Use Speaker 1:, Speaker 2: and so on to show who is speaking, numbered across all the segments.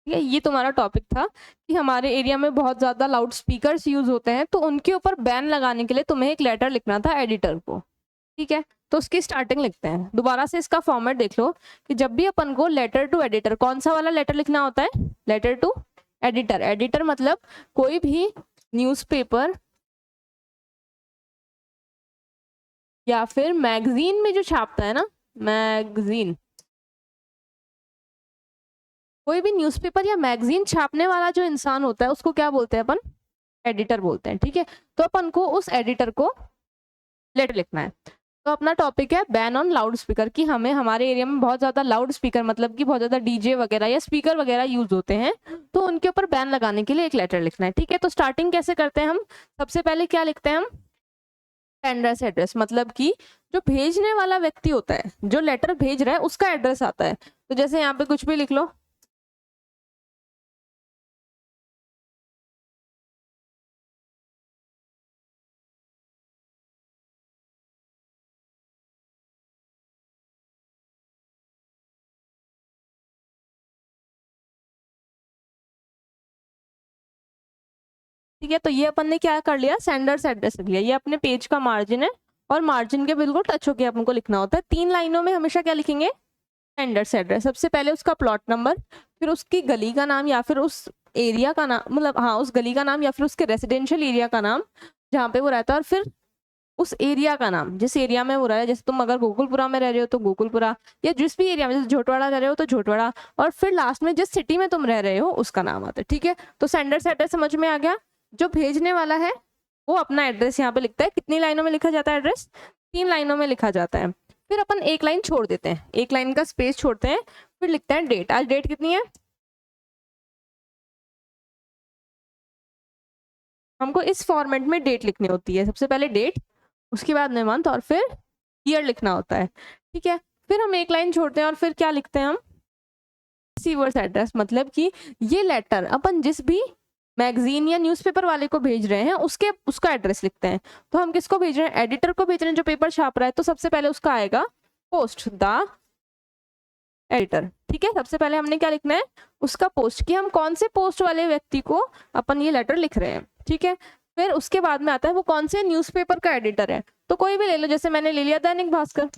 Speaker 1: ठीक है, ये तुम्हारा टॉपिक था कि हमारे एरिया में बहुत ज़्यादा लाउड स्पीकर्स यूज़ होते हैं, तो उनके ऊपर बैन लगाने के लिए तुम्हें एक लेटर लिखना था एडिटर को। ठीक है, तो उसकी स्टार्टिंग लिखते हैं। दोबारा से इसका फॉर्मेट देख लो कि जब भी अपन को लेटर टू एडिटर, कौन सा वाला लेटर लिखना होता है? Letter to editor. एडिटर मतलब कोई भी न्यूज़पेपर या फिर मैगजीन में जो छापता है ना, मैगजीन, कोई भी न्यूज़पेपर या मैगजीन छापने वाला जो इंसान होता है उसको क्या बोलते हैं अपन? एडिटर बोलते हैं। ठीक है, तो अपन को उस एडिटर को लेटर लिखना है। तो अपना टॉपिक है बैन ऑन लाउड स्पीकर, कि हमें हमारे एरिया में बहुत ज्यादा लाउड स्पीकर मतलब कि बहुत ज्यादा डीजे वगैरह या स्पीकर वगैरह यूज होते हैं, तो उनके ऊपर बैन लगाने के लिए एक लेटर लिखना है। ठीक है, तो स्टार्टिंग कैसे करते हैं हम? सबसे पहले क्या लिखते हैं हम? सेंडर्स एड्रेस, मतलब कि जो भेजने वाला व्यक्ति होता है, जो लेटर भेज रहा है, उसका एड्रेस आता है। तो जैसे यहाँ पे कुछ भी लिख लो, ठीक है, तो ये अपन ने क्या कर लिया? सेंडर्स एड्रेस लिख लिया। ये अपने पेज का मार्जिन है और मार्जिन के बिल्कुल टच होके अपन को लिखना होता है। 3 लाइनों में हमेशा क्या लिखेंगे? Sender's address. सबसे पहले उसका प्लॉट नंबर, फिर उसकी गली का नाम या फिर उस एरिया का नाम, मतलब हाँ उस गली का नाम या फिर उसके रेसिडेंशियल एरिया का नाम जहाँ पे वो रहता है, और फिर उस एरिया का नाम जिस एरिया में वो रह रहा है। जैसे तुम अगर गोकुलपुरा में रह रहे हो तो गोकुलपुरा, या जिस भी एरिया में, जैसे झोटवाड़ा रह रहे हो तो झोटवाड़ा, और फिर लास्ट में जिस सिटी में तुम रह रहे हो उसका नाम आता है। ठीक है, तो सेंडर्स एड्रेस समझ में आ गया। जो भेजने वाला है वो अपना एड्रेस यहाँ पे लिखता है। कितनी लाइनों में लिखा जाता है एड्रेस? 3 लाइनों में लिखा जाता है। फिर अपन एक लाइन छोड़ देते हैं, एक लाइन का स्पेस छोड़ते हैं, फिर लिखते हैं डेट। आज डेट कितनी है? हमको इस फॉर्मेट में डेट लिखनी होती है। सबसे पहले डेट, उसके बाद में मंथ, और फिर ईयर लिखना होता है। ठीक है, फिर हम एक लाइन छोड़ते हैं और फिर क्या लिखते हैं हम? रिसीवर्स एड्रेस, मतलब कि ये लेटर अपन जिस भी मैगजीन या न्यूज़पेपर वाले को भेज रहे हैं उसका एड्रेस लिखते हैं। तो हम किसको भेज रहे हैं? एडिटर को भेज रहे हैं जो पेपर छाप रहा है। तो सबसे पहले उसका आएगा पोस्ट द एडिटर। ठीक है, सबसे पहले हमने क्या लिखना है? उसका पोस्ट, कि हम कौन से पोस्ट वाले व्यक्ति को अपन ये लेटर लिख रहे हैं। ठीक है, फिर उसके बाद में आता है वो कौन से न्यूज़पेपर का एडिटर है। तो कोई भी ले लो, जैसे मैंने ले लिया दैनिक भास्कर।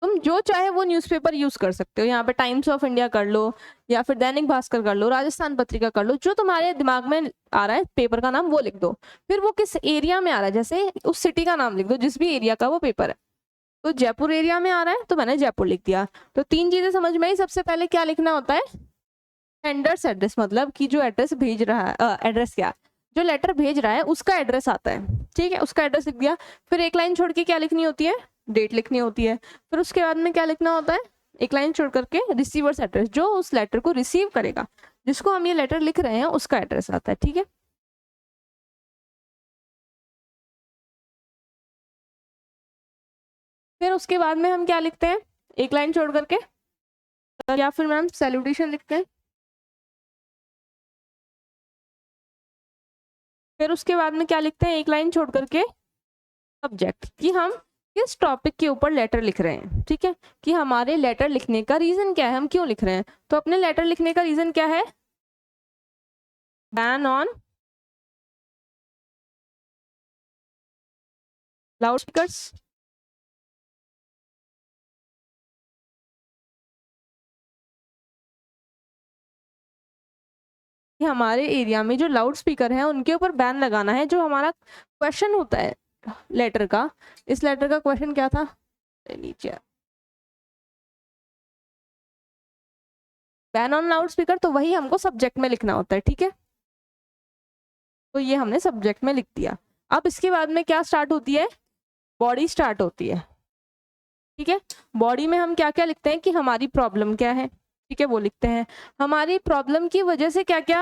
Speaker 1: तुम जो चाहे वो न्यूज़पेपर यूज कर सकते हो। यहाँ पे टाइम्स ऑफ इंडिया कर लो, या फिर दैनिक भास्कर कर लो, राजस्थान पत्रिका कर लो, जो तुम्हारे दिमाग में आ रहा है पेपर का नाम वो लिख दो। फिर वो किस एरिया में आ रहा है, जैसे उस सिटी का नाम लिख दो जिस भी एरिया का वो पेपर है। तो जयपुर एरिया में आ रहा है तो मैंने जयपुर लिख दिया। तो 3 चीजें समझ में आई। सबसे पहले क्या लिखना होता है? सेंडर्स एड्रेस, मतलब कि जो एड्रेस भेज रहा है, एड्रेस क्या, जो लेटर भेज रहा है उसका एड्रेस आता है। ठीक है, उसका एड्रेस लिख दिया। फिर एक लाइन छोड़ के क्या लिखनी होती है? डेट लिखनी होती है। फिर उसके बाद में क्या लिखना होता है? एक लाइन छोड़ करके रिसीवर्स एड्रेस, जो उस लेटर को रिसीव करेगा, जिसको हम ये लेटर लिख रहे हैं उसका एड्रेस आता है। ठीक है, फिर उसके बाद में हम क्या लिखते हैं? एक लाइन छोड़ करके, या फिर मैम सैल्यूटेशन लिखते हैं। फिर उसके बाद में क्या लिखते हैं? एक लाइन छोड़ करके सब्जेक्ट, कि हम किस टॉपिक के ऊपर लेटर लिख रहे हैं। ठीक है, कि हमारे लेटर लिखने का रीजन क्या है, हम क्यों लिख रहे हैं। तो अपने लेटर लिखने का रीजन क्या है? Ban on loud speakers. हमारे एरिया में जो लाउड स्पीकर है उनके ऊपर बैन लगाना है। जो हमारा क्वेश्चन होता है लेटर का, इस लेटर का क्वेश्चन क्या था? नीचे बैन ऑन लाउड स्पीकर, तो वही हमको सब्जेक्ट में लिखना होता है। ठीक है, तो ये हमने सब्जेक्ट में लिख दिया। अब इसके बाद में क्या स्टार्ट होती है? बॉडी स्टार्ट होती है। ठीक है, बॉडी में हम क्या क्या लिखते हैं? कि हमारी प्रॉब्लम क्या है। ठीक है, वो लिखते हैं। हमारी प्रॉब्लम की वजह से क्या क्या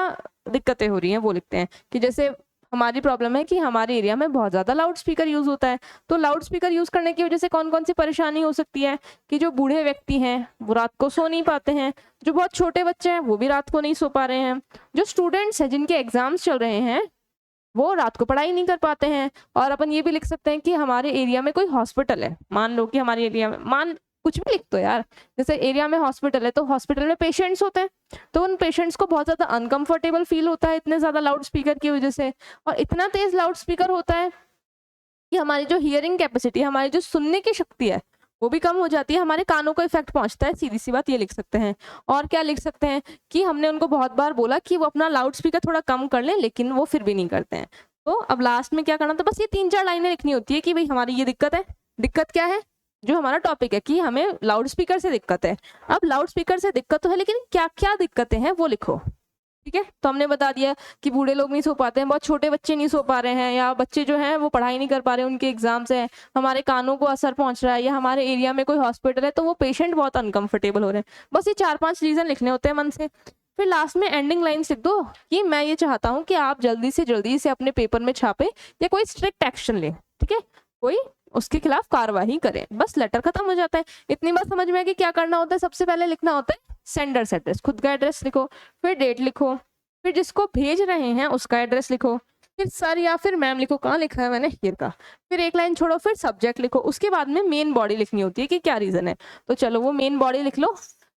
Speaker 1: दिक्कतें हो रही हैं वो लिखते हैं। कि जैसे हमारी प्रॉब्लम है कि हमारे एरिया में बहुत ज्यादा लाउड स्पीकर यूज होता है। तो लाउड स्पीकर यूज करने की वजह से कौन कौन सी परेशानी हो सकती है? कि जो बूढ़े व्यक्ति हैं वो रात को सो नहीं पाते हैं, जो बहुत छोटे बच्चे हैं वो भी रात को नहीं सो पा रहे हैं, जो स्टूडेंट्स हैं जिनके एग्जाम्स चल रहे हैं वो रात को पढ़ाई नहीं कर पाते हैं। और अपन ये भी लिख सकते हैं कि हमारे एरिया में कोई हॉस्पिटल है, मान लो कि हमारे एरिया में, मान कुछ भी लिख दो यार। जैसे एरिया में हॉस्पिटल है तो हॉस्पिटल में पेशेंट्स होते हैं, तो उन पेशेंट्स को बहुत ज्यादा अनकंफर्टेबल फील होता है इतने ज्यादा लाउड स्पीकर की वजह से, और इतना तेज लाउड स्पीकर होता है कि हमारी जो हियरिंग कैपेसिटी, हमारी जो सुनने की शक्ति है वो भी कम हो जाती है, हमारे कानों को इफेक्ट पहुंचता है, सीधी सी बात ये लिख सकते हैं। और क्या लिख सकते हैं कि हमने उनको बहुत बार बोला कि वो अपना लाउड स्पीकर थोड़ा कम कर लें, लेकिन वो फिर भी नहीं करते हैं। तो अब लास्ट में क्या करना, तो बस ये 3-4 लाइनें लिखनी होती है कि भाई हमारी ये दिक्कत है। दिक्कत क्या है, जो हमारा टॉपिक है कि हमें लाउड स्पीकर से दिक्कत है। अब लाउड स्पीकर से दिक्कत तो है, लेकिन क्या क्या दिक्कतें हैं वो लिखो। ठीक है, तो हमने बता दिया कि बूढ़े लोग नहीं सो पाते हैं, बहुत छोटे बच्चे नहीं सो पा रहे हैं, या बच्चे जो हैं वो पढ़ाई नहीं कर पा रहे हैं, उनके एग्जाम्स हैं, हमारे कानों को असर पहुंच रहा है, या हमारे एरिया में कोई हॉस्पिटल है तो वो पेशेंट बहुत अनकंफर्टेबल हो रहे हैं। बस ये 4-5 रीजन लिखने होते हैं मन से। फिर लास्ट में एंडिंग लाइन्स लिख दो कि मैं ये चाहता हूँ कि आप जल्दी से जल्दी इसे अपने पेपर में छापे या कोई स्ट्रिक्ट एक्शन ले, ठीक है, कोई उसके खिलाफ कार्रवाई करें। बस लेटर खत्म हो जाता है। इतनी बात समझ में है कि क्या करना होता है। सबसे पहले लिखना होता है सेंडर्स एड्रेस, खुद का एड्रेस लिखो, फिर डेट लिखो, फिर जिसको भेज रहे हैं उसका एड्रेस लिखो, फिर सर या फिर मैम लिखो, कहाँ लिखा है मैंने, हियर का, फिर एक लाइन छोड़ो, फिर सब्जेक्ट लिखो। उसके बाद में मेन बॉडी लिखनी होती है कि क्या रीजन है। तो चलो वो मेन बॉडी लिख लो।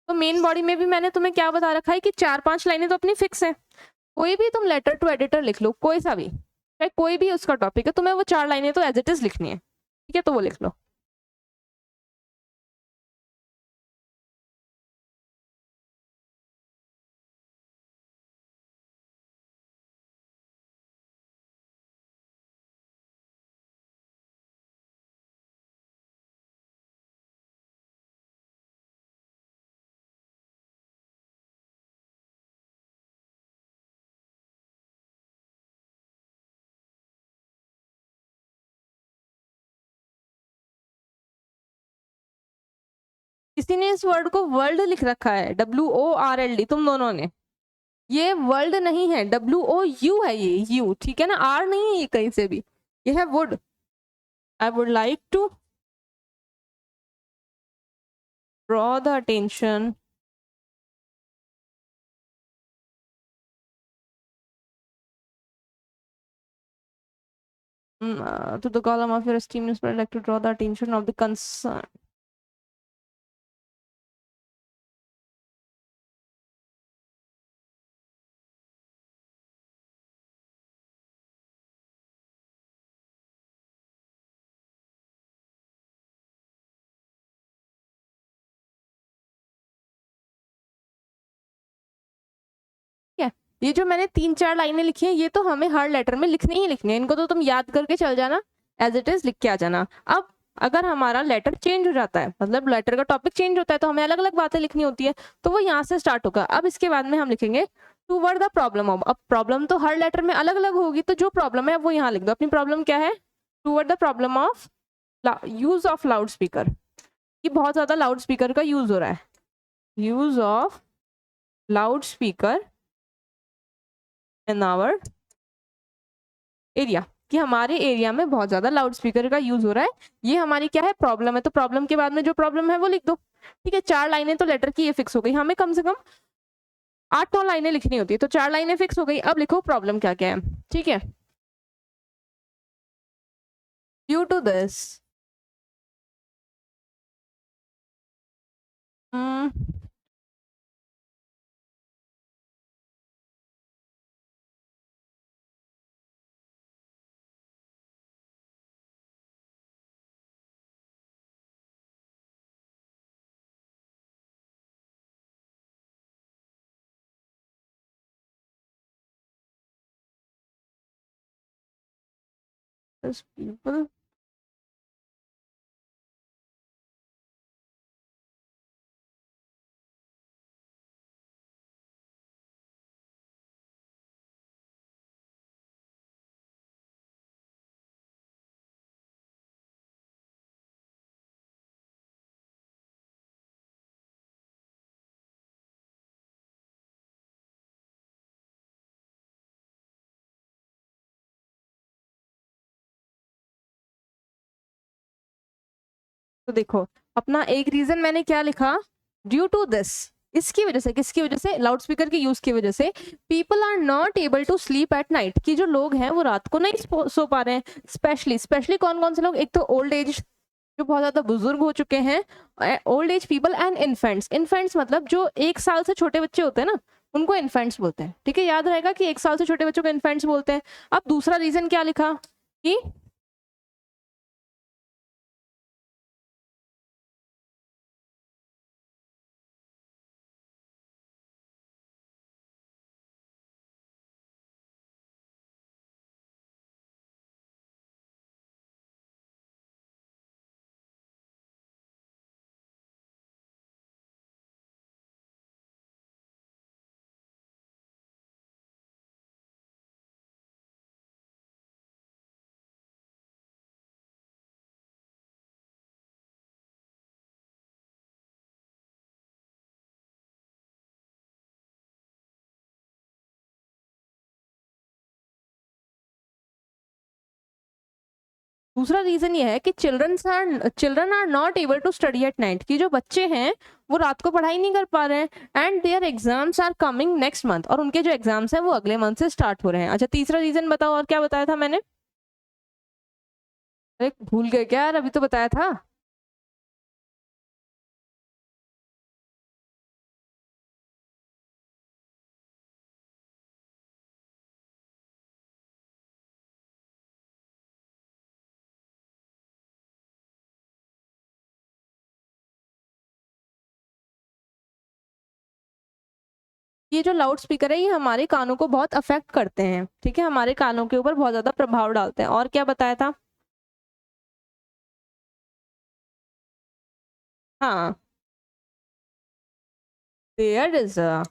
Speaker 1: तो मेन बॉडी में भी मैंने तुम्हें क्या बता रखा है कि 4-5 लाइनें तो अपनी फिक्स है। कोई भी तुम लेटर टू एडिटर लिख लो, कोई सा भी, चाहे कोई भी उसका टॉपिक है, तुम्हें वो 4 लाइनें तो एज इट इज लिखनी है, ठीक है, तो वो लिख लो। किसी ने इस वर्ड को वर्ल्ड लिख रखा है, WORLD, तुम दोनों ने। ये वर्ल्ड नहीं है, WOU है ये, यू, ठीक है ना, आर नहीं है ये कहीं से भी, ये है would. I would like to draw the attention to the column of your esteemed newspaper. I'd like to draw the attention of the concern. ये जो मैंने 3-4 लाइनें लिखी हैं ये तो हमें हर लेटर में लिखनी ही लिखनी है, इनको तो तुम याद करके चल जाना, एज इट इज लिख के आ जाना। अब अगर हमारा लेटर चेंज हो जाता है, मतलब लेटर का टॉपिक चेंज होता है, तो हमें अलग अलग बातें लिखनी होती है, तो वो यहाँ से स्टार्ट होगा। अब इसके बाद में हम लिखेंगे टूवर्ड द प्रॉब्लम ऑफ। अब प्रॉब्लम तो हर लेटर में अलग अलग होगी, तो जो प्रॉब्लम है वो यहाँ लिख दो। अपनी प्रॉब्लम क्या है, toward the problem of use of loud speaker, कि बहुत ज्यादा लाउड स्पीकर का यूज हो रहा है, use of loud speaker in our area, कि हमारे एरिया में बहुत ज्यादा लाउड स्पीकर का यूज हो रहा है, ये हमारी क्या है, प्रॉब्लम है। तो प्रॉब्लम के बाद में जो प्रॉब्लम है वो लिख दो, ठीक है। 4 लाइनें तो लेटर की ये फिक्स हो गई, हमें कम से कम 8-9 लाइनें लिखनी होती है, तो 4 लाइनें फिक्स हो गई। अब लिखो प्रॉब्लम क्या क्या है, ठीक है। ड्यू टू दिस people तो देखो अपना एक रीजन मैंने क्या लिखा, ड्यू टू दिस, इसकी वजह से, किसकी वजह से, लाउड स्पीकर के यूज की वजह से, people are not able to sleep at night, कि जो लोग हैं वो रात को नहीं सो पा रहे हैं। स्पेशली कौन कौन से लोग, एक तो ओल्ड एज जो बहुत ज्यादा बुजुर्ग हो चुके हैं, old age people and infants. Infants मतलब जो 1 साल से छोटे बच्चे होते हैं ना, उनको इन्फेंट्स बोलते हैं। ठीक है, याद रहेगा कि 1 साल से छोटे बच्चों को इन्फेंट्स बोलते हैं। अब दूसरा रीजन क्या लिखा कि दूसरा रीजन ये है कि children are not able to study at night, कि जो बच्चे हैं वो रात को पढ़ाई नहीं कर पा रहे हैं। And their exams are coming next month, और उनके जो एग्जाम्स हैं वो अगले मंथ से स्टार्ट हो रहे हैं। अच्छा, तीसरा रीजन बताओ, और क्या बताया था मैंने? अरे भूल गए क्या यार, अभी तो बताया था। ये जो लाउड स्पीकर है ये हमारे कानों को बहुत अफेक्ट करते हैं। ठीक है, हमारे कानों के ऊपर बहुत ज्यादा प्रभाव डालते हैं। और क्या बताया था? हाँ, there is a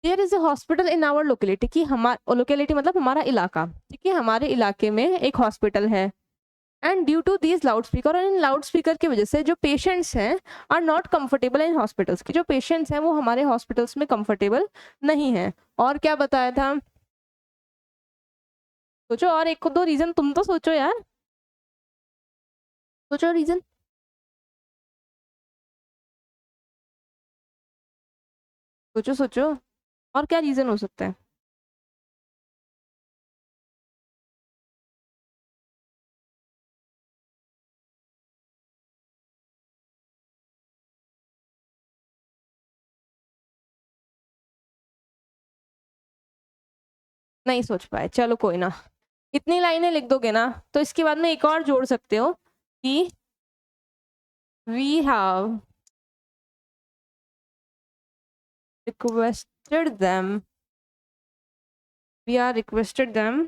Speaker 1: there is a hospital in our locality, कि हमारा लोकेलिटी मतलब हमारा इलाका। ठीक है, हमारे इलाके में एक हॉस्पिटल है। And due to these loud speaker, और इन लाउड स्पीकर की वजह से जो पेशेंट्स हैं are not comfortable in hospitals, की जो पेशेंट्स हैं वो हमारे हॉस्पिटल्स में कंफर्टेबल नहीं है। और क्या बताया था? सोचो, और एक दो रीजन तुम तो सोचो यार, सोचो रीजन। सोचो सोचो, और क्या रीजन हो सकता है? नहीं सोच पाए, चलो कोई ना। इतनी लाइनें लिख दोगे ना तो इसके बाद में एक और जोड़ सकते हो कि we have requested them we are requested them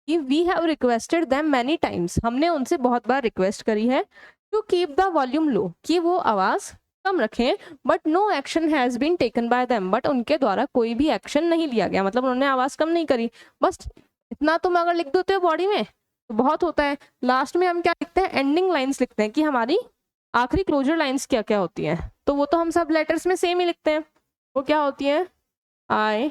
Speaker 1: कि we have requested them many times, हमने उनसे बहुत बार रिक्वेस्ट करी है to keep the volume low, कि वो आवाज कम रखें। But no action has been taken by them, but उनके द्वारा कोई भी एक्शन नहीं लिया गया, मतलब उन्होंने आवाज कम नहीं करी। बस इतना तुम अगर लिख देते हो बॉडी में तो बहुत होता है। लास्ट में हम क्या लिखते हैं? एंडिंग लाइंस लिखते हैं, कि हमारी आखिरी क्लोजर लाइंस क्या क्या होती हैं। तो वो तो हम सब लेटर्स में सेम ही लिखते हैं। वो क्या होती है? आई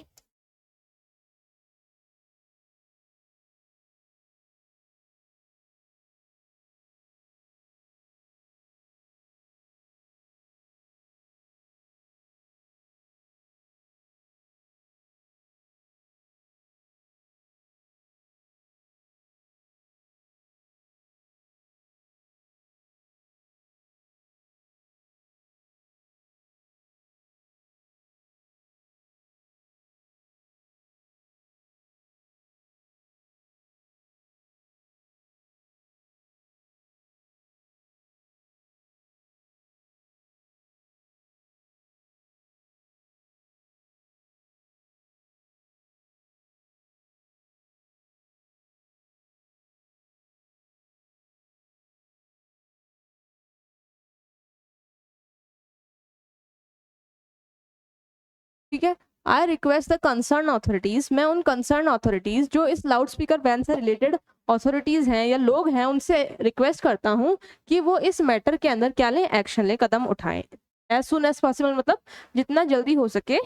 Speaker 1: ठीक है। आई रिक्वेस्ट द कंसर्न अथॉरिटीज, मैं उन कंसर्न अथॉरिटीज जो इस लाउड स्पीकर बैन से रिलेटेड अथॉरिटीज हैं या लोग हैं उनसे रिक्वेस्ट करता हूँ कि वो इस मैटर के अंदर क्या लें, एक्शन लें, कदम उठाएं एज सुन एज पॉसिबल, मतलब जितना जल्दी हो सके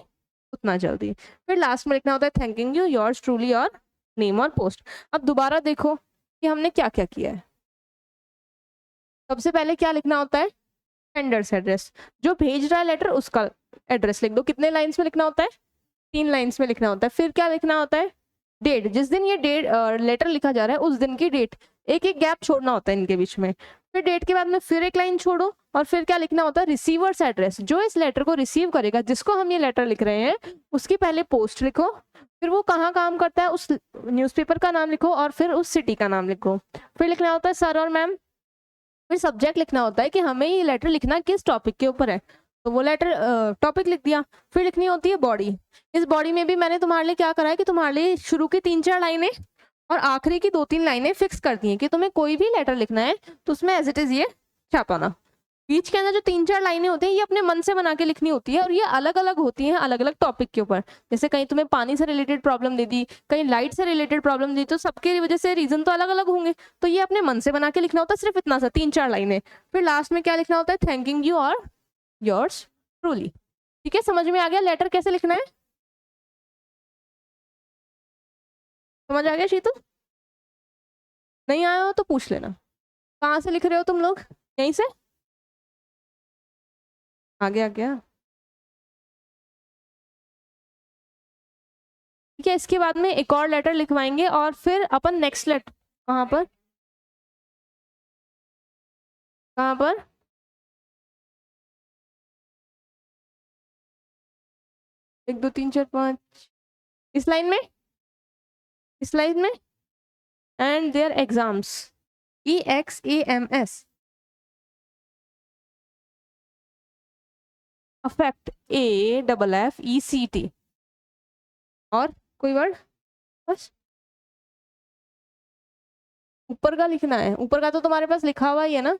Speaker 1: उतना जल्दी। फिर लास्ट में लिखना होता है थैंकिंग यू, योर्स ट्रूली और नेम और पोस्ट। अब दोबारा देखो कि हमने क्या क्या किया है। सबसे पहले क्या लिखना होता है, सेंडर्स एड्रेस, जो भेज रहा है लेटर उसका एड्रेस लिख दो। कितने लाइन्स में लिखना होता है, 3 लाइन्स में लिखना होता है। फिर क्या लिखना होता है, डेट, जिस दिन ये डेट लेटर लिखा जा रहा है उस दिन की डेट, एक एक गैप छोड़ना होता है इनके बीच में। फिर डेट के बाद में फिर एक लाइन छोड़ो और फिर क्या लिखना होता है, रिसीवर्स एड्रेस, जो इस लेटर को रिसीव करेगा, जिसको हम ये लेटर लिख रहे हैं उसकी पहले पोस्ट लिखो, फिर वो कहाँ काम करता है उस न्यूज़पेपर का नाम लिखो और फिर उस सिटी का नाम लिखो। फिर लिखना होता है सर और मैम। फिर सब्जेक्ट लिखना होता है कि हमें ये लेटर लिखना किस टॉपिक के ऊपर है, तो वो लेटर टॉपिक लिख दिया। फिर लिखनी होती है बॉडी। इस बॉडी में भी मैंने तुम्हारे लिए क्या करा है कि तुम्हारे लिए शुरू की 3-4 लाइनें और आखिरी की 2-3 लाइनें फिक्स कर दी हैं कि तुम्हें कोई भी लेटर लिखना है तो उसमें एज इट इज ये छापाना। बीच के अंदर जो 3-4 लाइनें होती हैं ये अपने मन से बना के लिखनी होती है और ये अलग अलग होती हैं अलग अलग टॉपिक के ऊपर। जैसे कहीं तुम्हें पानी से रिलेटेड प्रॉब्लम दे दी, कहीं लाइट से रिलेटेड प्रॉब्लम दी, तो सबके वजह से रीजन तो अलग अलग होंगे, तो ये अपने मन से बना के लिखना होता है, सिर्फ इतना सा 3-4 लाइनें। फिर लास्ट में क्या लिखना होता है, थैंकिंग यू और योर्स ट्रूली। ठीक है, समझ में आ गया लेटर कैसे लिखना है? समझ आ गया शीतू? नहीं आया हो तो पूछ लेना। कहाँ से लिख रहे हो तुम लोग, यहीं से? आ गया क्या? ठीक है, इसके बाद में एक और लेटर लिखवाएंगे और फिर अपन नेक्स्ट लेटर कहाँ पर, कहाँ पर? 1 2 3 4 5 इस लाइन में, इस लाइन में and their exams, EXAMS, affect AFFECT, और कोई वर्ड? बस ऊपर का लिखना है, ऊपर का तो तुम्हारे पास लिखा हुआ ही है ना।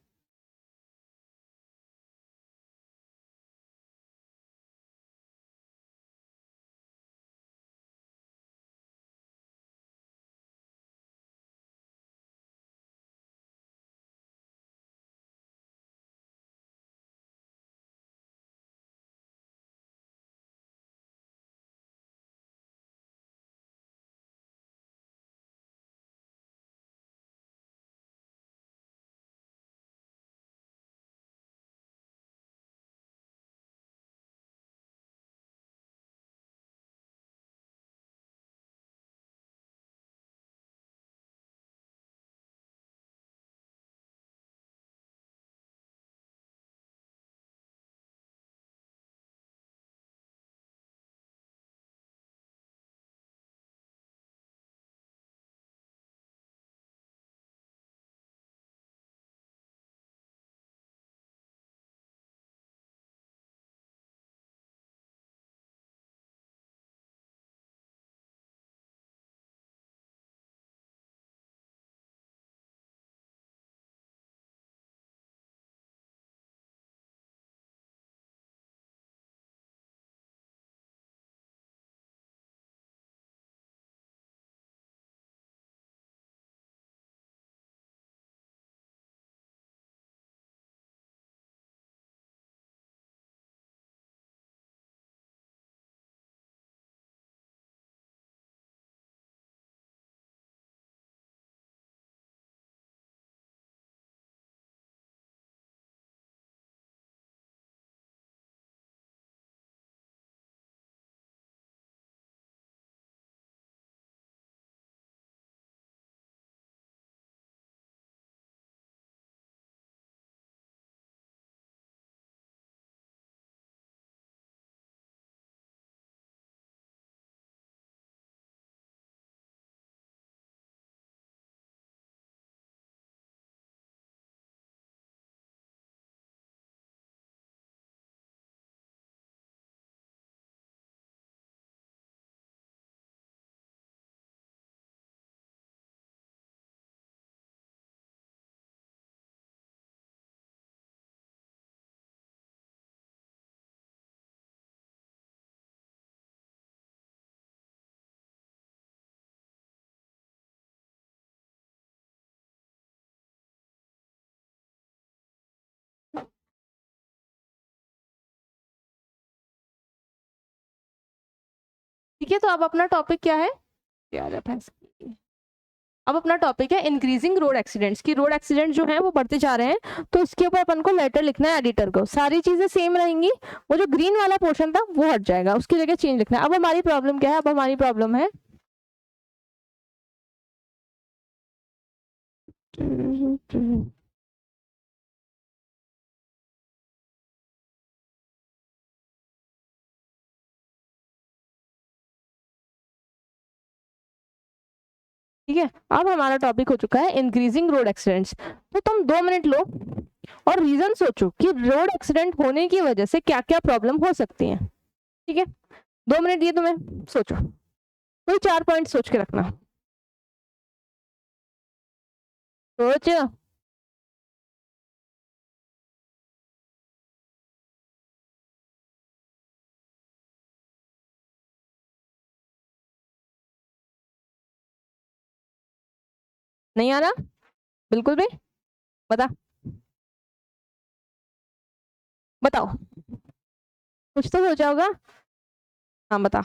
Speaker 1: ठीक है, तो अब अपना टॉपिक क्या है यार, अब अपना टॉपिक है इंक्रीजिंग रोड एक्सीडेंट्स, की रोड एक्सीडेंट जो है वो बढ़ते जा रहे हैं, तो इसके ऊपर अपन को लेटर लिखना है एडिटर को। सारी चीजें सेम रहेंगी, वो जो ग्रीन वाला पोर्शन था वो हट जाएगा, उसकी जगह चेंज लिखना है। अब हमारी प्रॉब्लम क्या है, अब हमारी प्रॉब्लम है ठीक है, अब हमारा टॉपिक हो चुका है इंक्रीजिंग रोड एक्सीडेंट्स। तो तुम 2 मिनट लो और रीजन सोचो कि रोड एक्सीडेंट होने की वजह से क्या क्या प्रॉब्लम हो सकती है। ठीक है, 2 मिनट ये तुम्हें सोचो, कोई 4 पॉइंट सोच के रखना। सोचो। नहीं आ रहा बिल्कुल भी? बता, बताओ, कुछ तो सोचा होगा। हाँ बता।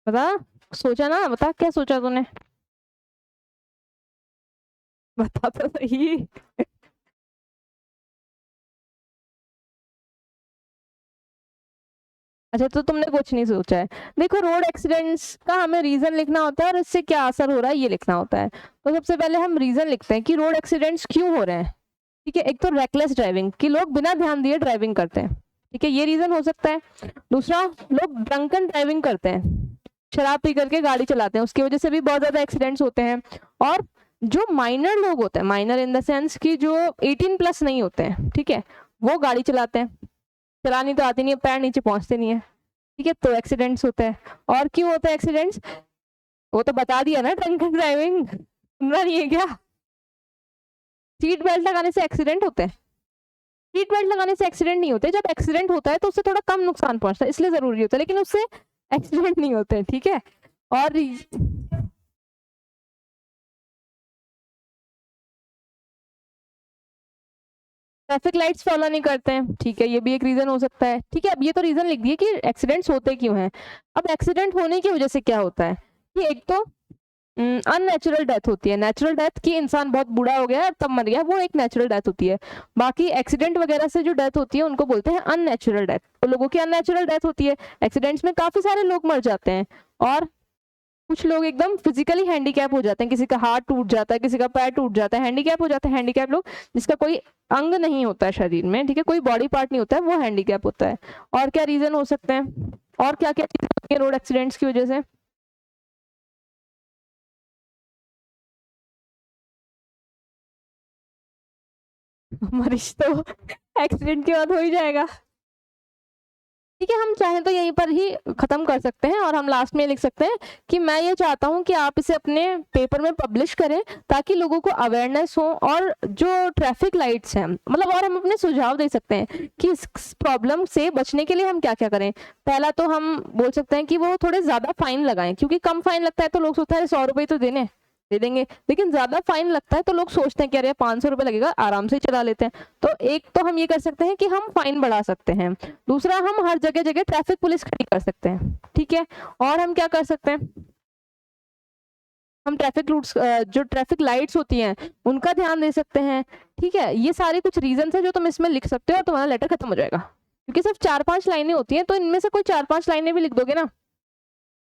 Speaker 1: बता, सोचा ना, बता क्या सोचा तूने, बता तो सही। अच्छा, तो तुमने कुछ नहीं सोचा है। देखो, रोड एक्सीडेंट्स का हमें रीजन लिखना होता है और इससे क्या असर हो रहा है ये लिखना होता है। तो सबसे पहले हम रीजन लिखते हैं कि रोड एक्सीडेंट्स क्यों हो रहे हैं। ठीक है, एक तो रेकलेस ड्राइविंग, कि लोग बिना ध्यान दिए ड्राइविंग करते हैं। ठीक है, ये रीजन हो सकता है। दूसरा, लोग ड्रंकन ड्राइविंग करते हैं, शराब पी करके गाड़ी चलाते हैं, उसकी वजह से भी बहुत ज्यादा एक्सीडेंट्स होते हैं। और जो माइनर लोग होते हैं, माइनर इन द सेंस कि जो 18+ नहीं होते हैं, ठीक है, वो गाड़ी चलाते हैं, चलानी तो आती नहीं है, पैर नीचे पहुंचते नहीं है। ठीक है, तो एक्सीडेंट्स होते हैं। और क्यों होते हैं एक्सीडेंट्स, वो तो बता दिया ना, ड्रंकन ड्राइविंग, सुनना नहीं है क्या? सीट बेल्ट लगाने से एक्सीडेंट होते हैं? सीट बेल्ट लगाने से एक्सीडेंट नहीं होते, जब एक्सीडेंट होता है तो उससे थोड़ा कम नुकसान पहुंचता है, इसलिए जरूरी होता है, लेकिन उससे एक्सीडेंट नहीं होते हैं। ठीक है, और ट्रैफिक लाइट्स फॉलो नहीं करते हैं, ठीक है, ये भी एक रीजन हो सकता है। ठीक है, अब ये तो रीजन लिख दिए कि एक्सीडेंट्स होते क्यों हैं। अब एक्सीडेंट होने की वजह से क्या होता है, कि एक तो अननेचुरल डेथ होती है। नेचुरल डेथ की इंसान बहुत बूढ़ा हो गया है तब मर गया, वो एक नेचुरल डेथ होती है। बाकी एक्सीडेंट वगैरह से जो डेथ होती है उनको बोलते हैं अननेचुरल डेथ, तो लोगों की अननेचुरल डेथ होती है। एक्सीडेंट्स में काफी सारे लोग मर जाते हैं, और कुछ लोग एकदम फिजिकली हैंडीकैप हो जाते हैं, किसी का हाथ टूट जाता है, किसी का पैर टूट जाता है, हैंडीकैप हो जाता है। हैंडीकैप लोग जिसका कोई अंग नहीं होता है शरीर में, ठीक है, कोई बॉडी पार्ट नहीं होता है, वो हैंडीकैप होता है। और क्या रीजन हो सकते हैं, और क्या क्या चीजें होती है रोड एक्सीडेंट्स की वजह से? मरीज तो एक्सीडेंट के बाद हो ही जाएगा। ठीक है, हम चाहें तो यहीं पर ही खत्म कर सकते हैं और हम लास्ट में लिख सकते हैं कि मैं ये चाहता हूं कि आप इसे अपने पेपर में पब्लिश करें, ताकि लोगों को अवेयरनेस हो। और जो ट्रैफिक लाइट्स हैं, मतलब, और हम अपने सुझाव दे सकते हैं कि इस प्रॉब्लम से बचने के लिए हम क्या क्या करें। पहला तो हम बोल सकते हैं कि वो थोड़े ज्यादा फाइन लगाएं, क्योंकि कम फाइन लगता है तो लोग सोचते हैं 100 रुपये तो देने दे देंगे, लेकिन ज्यादा फाइन लगता है तो लोग सोचते हैं कि अरे 500 रुपये लगेगा, आराम से चला लेते हैं। तो एक तो हम ये कर सकते हैं कि हम फाइन बढ़ा सकते हैं। दूसरा, हम हर जगह जगह ट्रैफिक पुलिस खड़ी कर सकते हैं। ठीक है, और हम क्या कर सकते हैं, हम ट्रैफिक रूट्स, जो ट्रैफिक लाइट्स होती हैं उनका ध्यान दे सकते हैं। ठीक है, ये सारे कुछ रीजन है जो तुम इसमें लिख सकते हो और तुम्हारा लेटर खत्म हो जाएगा, क्योंकि सिर्फ 4-5 लाइनें होती हैं, तो इनमें से कोई 4-5 लाइनें भी लिख दोगे ना,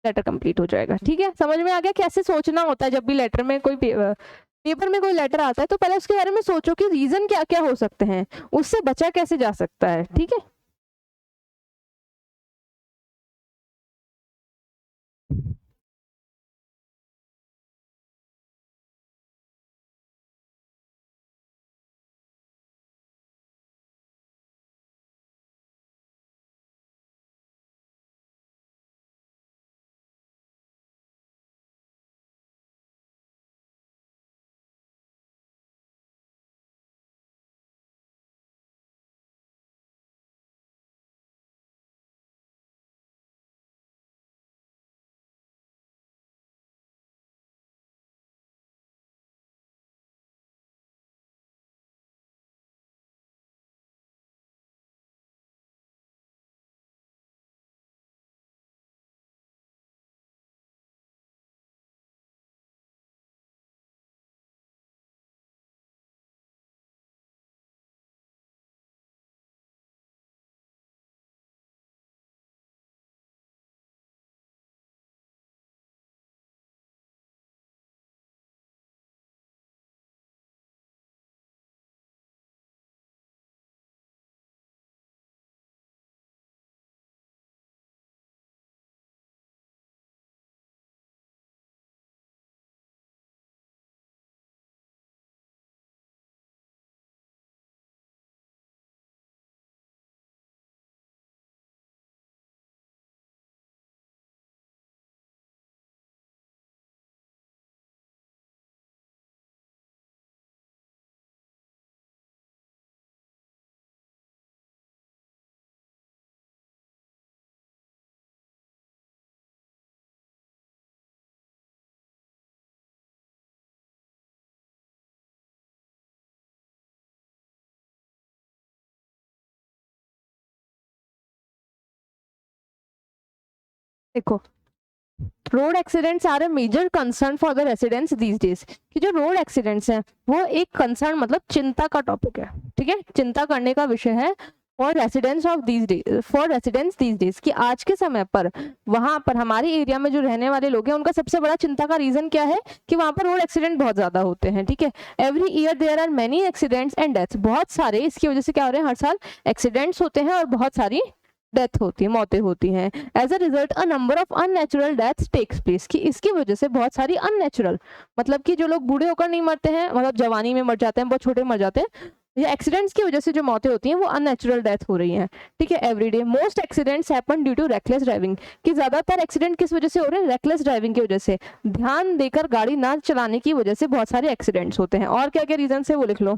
Speaker 1: लेटर कंप्लीट हो जाएगा। ठीक है, समझ में आ गया कैसे सोचना होता है जब भी लेटर में कोई पेपर में कोई लेटर आता है, तो पहले उसके बारे में सोचो कि रीजन क्या क्या हो सकते हैं, उससे बचा कैसे जा सकता है। ठीक है। देखो, road accidents are a major concern for the residents these days, कि जो रोड एक्सीडेंट्स हैं वो एक कंसर्न मतलब चिंता का टॉपिक है, ठीक है, चिंता करने का विषय है for residents of these days, for residents these days, कि आज के समय पर वहां पर हमारे एरिया में जो रहने वाले लोग हैं उनका सबसे बड़ा चिंता का रीजन क्या है कि वहां पर रोड एक्सीडेंट बहुत ज्यादा होते हैं, ठीक है। Every year there are many accidents and deaths, बहुत सारे इसकी वजह से क्या हो रहे हैं, हर साल एक्सीडेंट्स होते हैं और बहुत सारी डेथ होती है, मौतें होती हैं। As a result a number of unnatural deaths takes place, कि इसकी वजह से बहुत सारी अननेचुरल, मतलब कि जो लोग बूढ़े होकर नहीं मरते हैं, मतलब जवानी में मर जाते हैं, बहुत छोटे मर जाते हैं, या एक्सीडेंट्स की वजह से जो मौतें होती हैं वो अननेचुरल डेथ हो रही हैं, ठीक है। Every day most accidents happen due to reckless driving, कि ज्यादातर एक्सीडेंट किस वजह से हो रहे हैं, रेकलेस ड्राइविंग की वजह से, ध्यान देकर गाड़ी ना चलाने की वजह से बहुत सारे एक्सीडेंट्स होते हैं। और क्या क्या रीजन है वो लिख लो।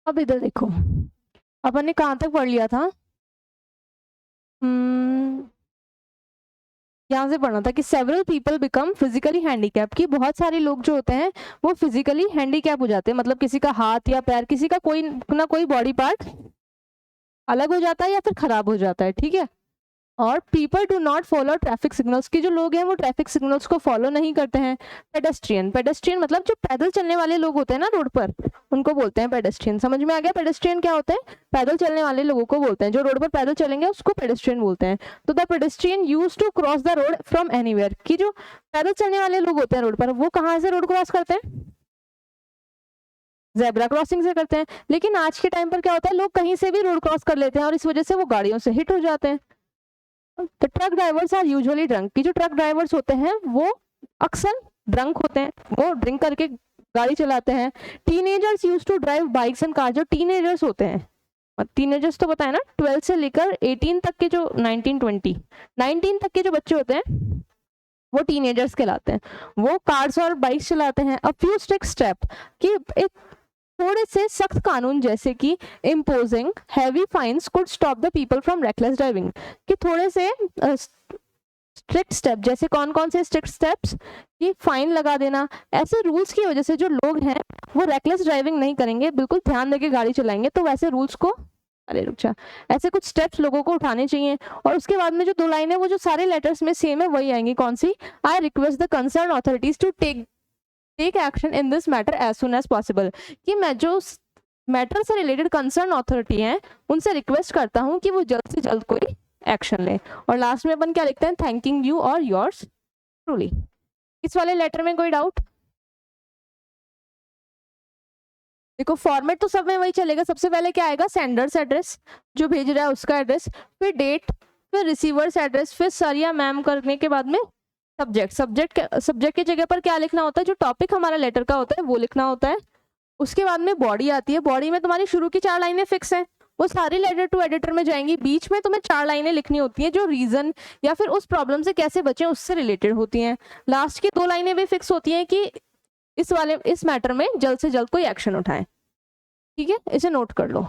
Speaker 1: अब इधर देखो, अपन ने कहाँ तक पढ़ लिया था, यहाँ से पढ़ना था कि several people become physically handicap, कि बहुत सारे लोग जो होते हैं वो फिजिकली हैंडीकैप हो जाते हैं, मतलब किसी का हाथ या पैर, किसी का कोई ना कोई बॉडी पार्ट अलग हो जाता है या फिर खराब हो जाता है, ठीक है। और people do not follow traffic signals, की जो लोग हैं वो ट्रैफिक सिग्नल्स को फॉलो नहीं करते हैं। पेडेस्ट्रियन, पेडेस्ट्रियन मतलब जो पैदल चलने वाले लोग होते हैं ना रोड पर, उनको बोलते हैं पेडेस्ट्रियन। समझ में आ गया पेडेस्ट्रियन क्या होते हैं? पैदल चलने वाले लोगों को बोलते हैं, जो रोड पर पैदल चलेंगे उसको पेडेस्ट्रियन बोलते हैं। तो the pedestrian use to cross the road from anywhere, कि जो पैदल चलने वाले लोग होते हैं रोड पर, वो कहाँ से रोड क्रॉस करते हैं? जेब्रा क्रॉसिंग से करते हैं। लेकिन आज के टाइम पर क्या होता है, लोग कहीं से भी रोड क्रॉस कर लेते हैं और इस वजह से वो गाड़ियों से हिट हो जाते हैं। तो truck drivers are usually drunk, कि जो ट्रक ड्राइवर्स होते हैं वो अक्सर ड्रंक होते हैं, वो ड्रिंक करके गाड़ी चलाते हैं। Teenagers use to drive bikes and car, जो टीनेजर्स होते हैं, टीनेजर्स तो पता है ना, 12 से लेकर 18 तक के, जो 19 तक के जो बच्चे होते हैं वो टीनेजर्स कहलाते हैं। वो कार्स और बाइक्स चलाते हैं। अ फ्यू स्ट्रिक्ट स्टेप, कि एक थोड़े से सख्त कानून जैसे कि imposing heavy fines could stop the people from reckless driving, कि थोड़े से स्ट्रिक्ट स्टेप, जैसे कौन कौन से स्ट्रिक्ट स्टेप्स, कि फाइन लगा देना। ऐसे रूल्स की वजह से जो लोग हैं वो रेकलेस ड्राइविंग नहीं करेंगे, बिल्कुल ध्यान देके गाड़ी चलाएंगे। तो वैसे रूल्स को, अरे रुक जा, ऐसे कुछ स्टेप्स लोगों को उठाने चाहिए। और उसके बाद में जो 2 लाइनें वो जो सारे लेटर्स में सेम है वही आएंगी। कौन सी? I request the concern authorities to take action in this matter as soon as possible, कि मैं जो मैटर से रिलेटेड कंसर्न अथॉरिटी हैं उनसे रिक्वेस्ट करता हूं कि वो जल्द से जल्द कोई एक्शन ले। और लास्ट में अपन क्या लिखते हैं? थैंकिंग यू और योर्स ट्रूली। इस वाले लेटर में कोई डाउट? देखो फॉर्मेट तो सब में वही चलेगा। सबसे पहले क्या आएगा? सेंडर्स एड्रेस, जो भेज रहा है उसका एड्रेस, फिर डेट, फिर रिसीवर्स एड्रेस, फिर सर या मैम करने के बाद में सब्जेक्ट की जगह पर क्या लिखना होता है? जो टॉपिक हमारा लेटर का होता है वो लिखना होता है। उसके बाद में बॉडी आती है। बॉडी में तुम्हारी शुरू की 4 लाइनें फिक्स हैं, वो सारी लेटर टू एडिटर में जाएंगी। बीच में तुम्हें 4 लाइनें लिखनी होती हैं जो रीजन या फिर उस प्रॉब्लम से कैसे बचें उससे रिलेटेड होती हैं। लास्ट की 2 लाइनें भी फिक्स होती हैं कि इस मैटर में जल्द से जल्द कोई एक्शन उठाएं। ठीक है, इसे नोट कर लो।